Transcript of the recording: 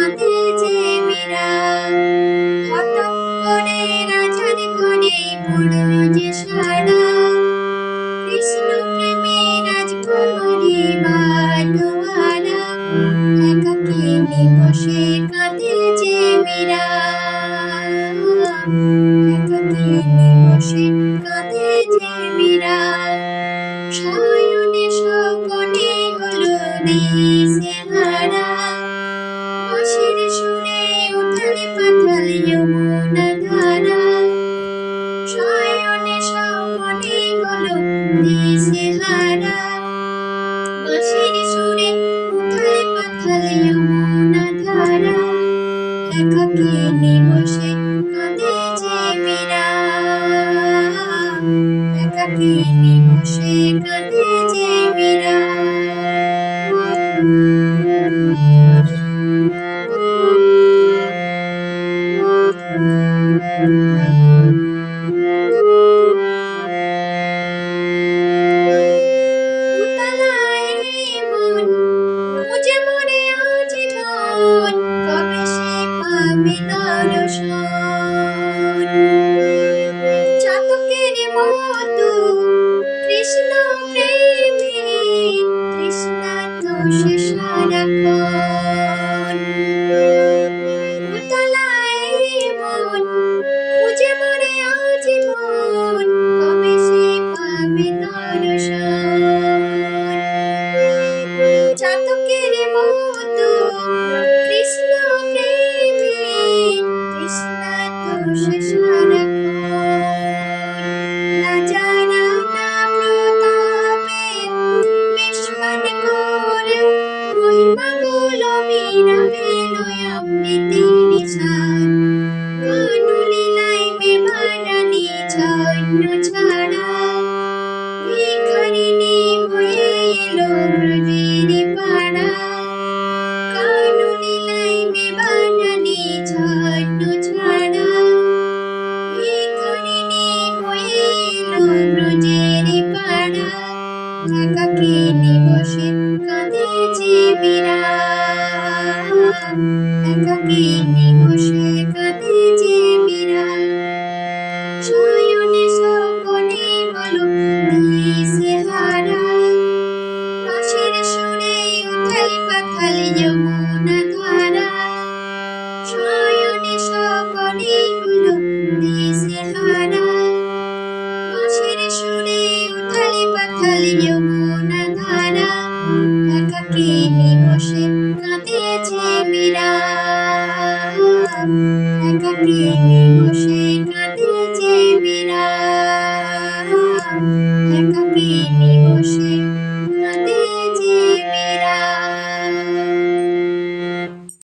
কাঁদে যে মীরা। হঠাৎ করে রাজার ঘরে পড়ল যে সারা, কৃষ্ণ প্রেমে রাজকুমারী বাটোয়ারা, একাকিনী বসে কাঁদে যে মীরা। একাকিনী বসে কাঁদে যে মীরা। সায়নে সকলে হলো দিশেহারা, বাঁশির সুরে উথাল পাথাল যমুনা ধারা। সায়নে সকলে হলো দিশেহারা, বাঁশির সুরে উথাল পাথাল যমুনা ধারা, একাকিনী বসে কাঁদে যে মীরা। একাকিনী বসে কাঁদে যে মীরা। উতলায় মন খুঁজে মরে আজীবন, কবে সে পাবে দর্শন। চাতকের মতো কৃষ্ণ প্রেমে তৃষ্ণার্ত সে সারাক্ষণ। উতলায় মন খুঁজে মরে আজীবন, কবে সে পাবে দর্শন। চাতকের মতো কৃষ্ণ প্রেমে তৃষ্ণার্ত সে সারাক্ষণ। রাজারা না প্রতাপে বেশমান করে, মহিমাগুলো মীরা পেল অমৃতের স্বাদ। কানলীলায় মেবারানি ছন্ন ছাড়া, ভিখারিণী হয়ে এলো ব্রজের পাড়া। কানলীলায় মেবারানি ছন্ন ছাড়া, ভিখারিণী হয়ে এলো ব্রজের পাড়া, একাকিনী বসে কাঁদে যে মীরা। একাকিনী বসে কাঁদে যে মীরা। সায়নে সকলে হলো দিশেহারা, বাঁশির সুরে উথাল পাথাল যমুনা ধারা। সায়নে সকলে হলো দিশেহারা, বাঁশির সুরে উথাল পাথাল যমুনা ধারা, একাকিনী বসে কাঁদে যে মীরা। একাকিনী বসে কাঁদে